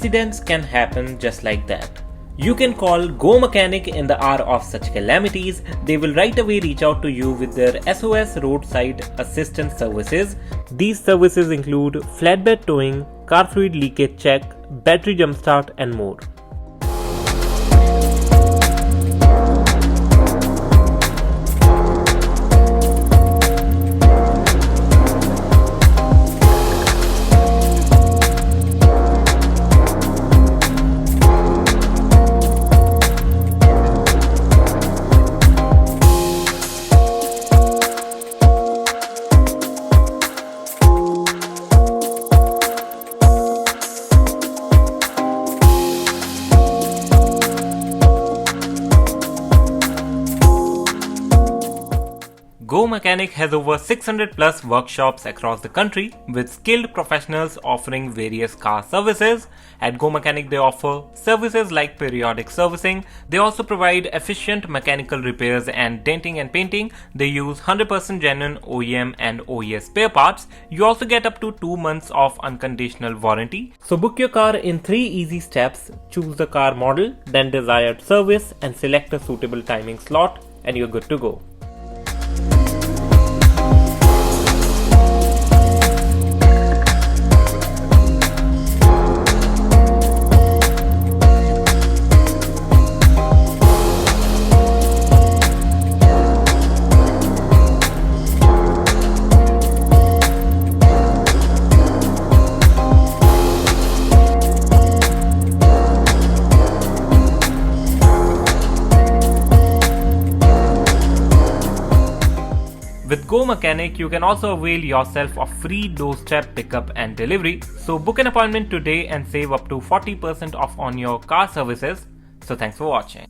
accidents can happen just like that. You can call GoMechanic in the hour of such calamities. They will right away reach out to you with their SOS roadside assistance services. These services include flatbed towing, car fluid leakage check, battery jumpstart and more. GoMechanic has over 600 plus workshops across the country with skilled professionals offering various car services. At GoMechanic they offer services like periodic servicing. They also provide efficient mechanical repairs and denting and painting. They use 100% genuine OEM and OES spare parts. You also get up to 2 months of unconditional warranty. So book your car in 3 easy steps. Choose the car model, then desired service and select a suitable timing slot and you're good to go. With GoMechanic, you can also avail yourself of free doorstep pickup and delivery. So book an appointment today and save up to 40% off on your car services. So thanks for watching.